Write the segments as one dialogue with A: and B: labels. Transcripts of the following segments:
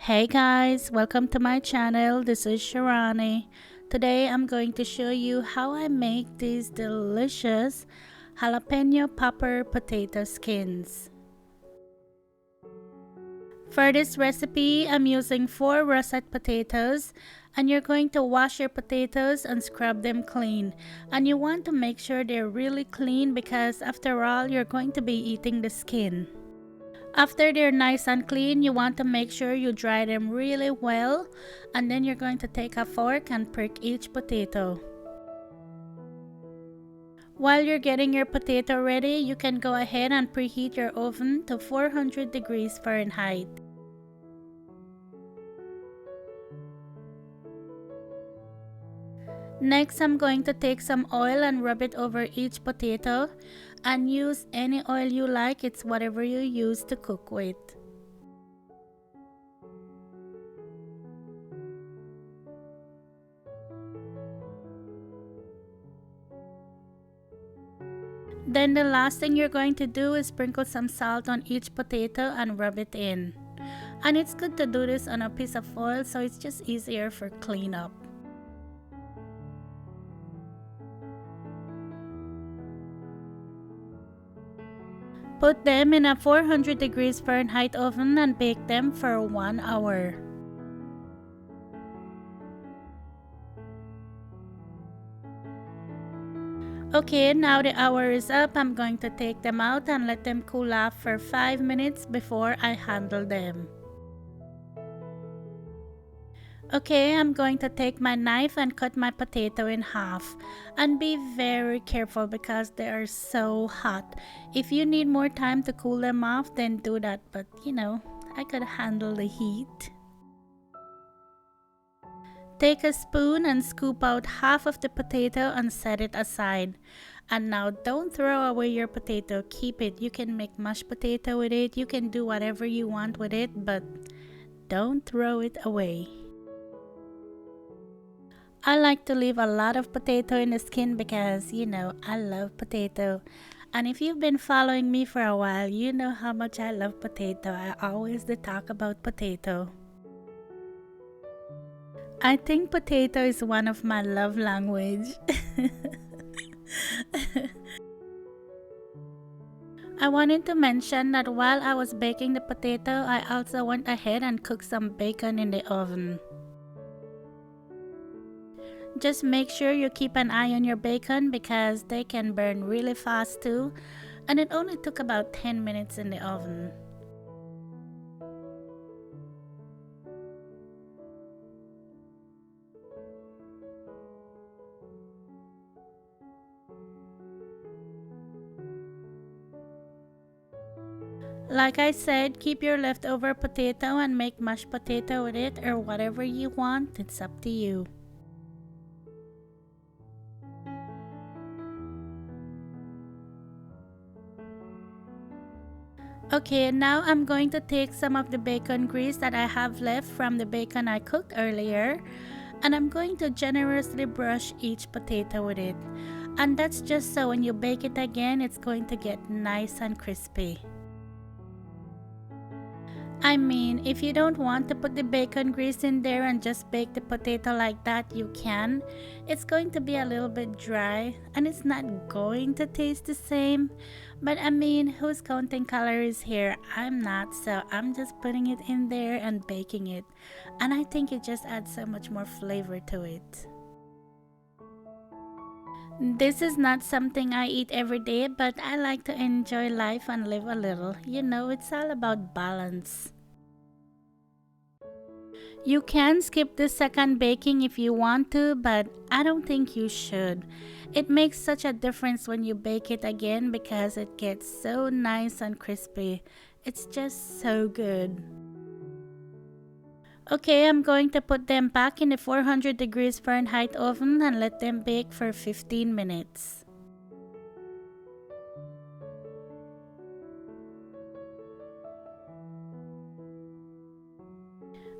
A: Hey guys, welcome to my channel. This is Shirani. Today I'm going to show you how I make these delicious jalapeno popper potato skins. For this recipe, I'm using 4 russet potatoes, and you're going to wash your potatoes and scrub them clean. And you want to make sure they're really clean because after all, you're going to be eating the skin. After they're nice and clean, you want to make sure you dry them really well, and then you're going to take a fork and prick each potato. While you're getting your potato ready, you can go ahead and preheat your oven to 400 degrees Fahrenheit. Next, I'm going to take some oil and rub it over each potato, and use any oil you like. It's whatever you use to cook with. Then the last thing you're going to do is sprinkle some salt on each potato and rub it in. And it's good to do this on a piece of foil so it's just easier for cleanup. Put them in a 400 degrees Fahrenheit oven and bake them for 1 hour. Okay, now the hour is up. I'm going to take them out and let them cool off for 5 minutes before I handle them. Okay, I'm going to take my knife and cut my potato in half. And be very careful because they are so hot. If you need more time to cool them off, then do that. But I could handle the heat. Take a spoon and scoop out half of the potato and set it aside. And now don't throw away your potato, keep it. You can make mashed potato with it, you can do whatever you want with it, but don't throw it away. I like to leave a lot of potato in the skin because, I love potato. And if you've been following me for a while, you know how much I love potato. I always talk about potato. I think potato is one of my love language. I wanted to mention that while I was baking the potato, I also went ahead and cooked some bacon in the oven. Just make sure you keep an eye on your bacon because they can burn really fast too, and it only took about 10 minutes in the oven. Like I said, keep your leftover potato and make mashed potato with it or whatever you want. It's up to you. Okay, now I'm going to take some of the bacon grease that I have left from the bacon I cooked earlier, and I'm going to generously brush each potato with it. And that's just so when you bake it again, it's going to get nice and crispy. I mean, if you don't want to put the bacon grease in there and just bake the potato like that, you can. It's going to be a little bit dry and it's not going to taste the same. But I mean, who's counting calories here? I'm not, so I'm just putting it in there and baking it. And I think it just adds so much more flavor to it. This is not something I eat every day, but I like to enjoy life and live a little. It's all about balance. You can skip the second baking if you want to, but I don't think you should. It makes such a difference when you bake it again because it gets so nice and crispy. It's just so good. Okay, I'm going to put them back in the 400 degrees Fahrenheit oven and let them bake for 15 minutes.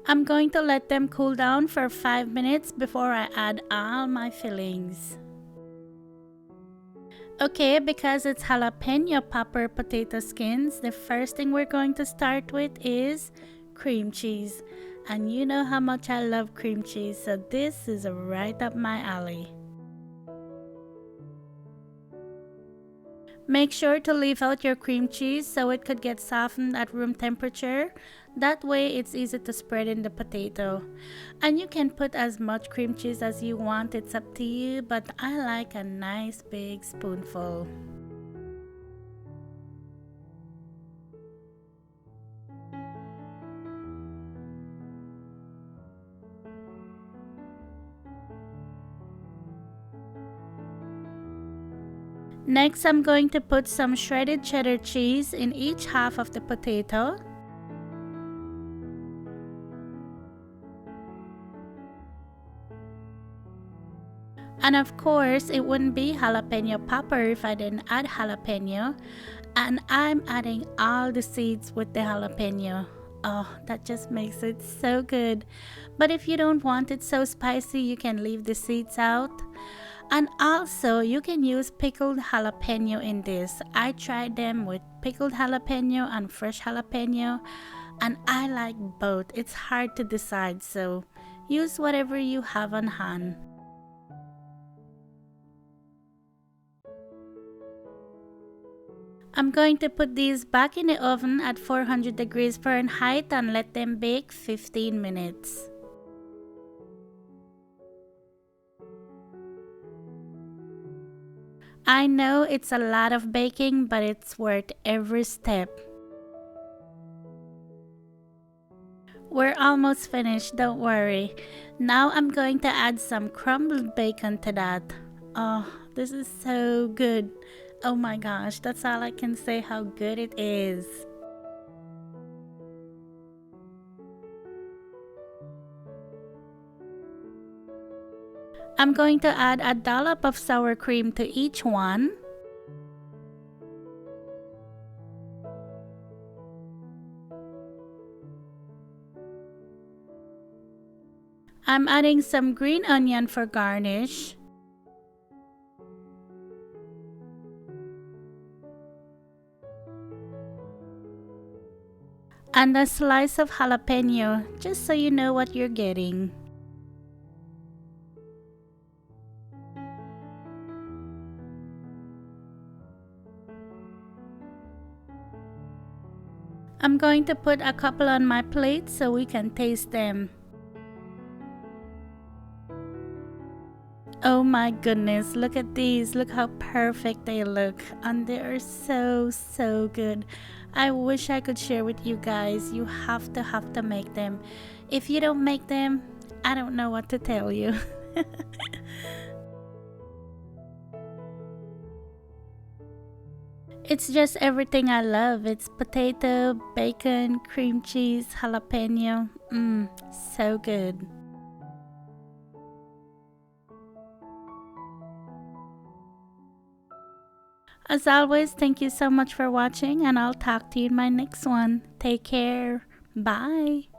A: I'm going to let them cool down for 5 minutes before I add all my fillings. Okay, because it's jalapeno popper potato skins, the first thing we're going to start with is cream cheese. And you know how much I love cream cheese, so this is right up my alley. Make sure to leave out your cream cheese so it could get softened at room temperature. That way it's easy to spread in the potato. And you can put as much cream cheese as you want, it's up to you, but I like a nice big spoonful. Next, I'm going to put some shredded cheddar cheese in each half of the potato. And of course, it wouldn't be jalapeno popper if I didn't add jalapeno. And I'm adding all the seeds with the jalapeno. Oh, that just makes it so good. But if you don't want it so spicy, you can leave the seeds out. And also, you can use pickled jalapeno in this. I tried them with pickled jalapeno and fresh jalapeno, and I like both. It's hard to decide, so use whatever you have on hand. I'm going to put these back in the oven at 400 degrees Fahrenheit and let them bake 15 minutes. I know it's a lot of baking, but it's worth every step. We're almost finished, don't worry. Now I'm going to add some crumbled bacon to that. Oh, this is so good. Oh my gosh, that's all I can say how good it is. I'm going to add a dollop of sour cream to each one. I'm adding some green onion for garnish. And a slice of jalapeno, just so you know what you're getting. I'm going to put a couple on my plate so we can taste them. Oh my goodness, look at these. Look how perfect they look. And they are so good. I wish I could share with you guys. You have to make them. If you don't make them, I don't know what to tell you. It's just everything I love. It's potato, bacon, cream cheese, jalapeno. So good. As always, thank you so much for watching, and I'll talk to you in my next one. Take care. Bye.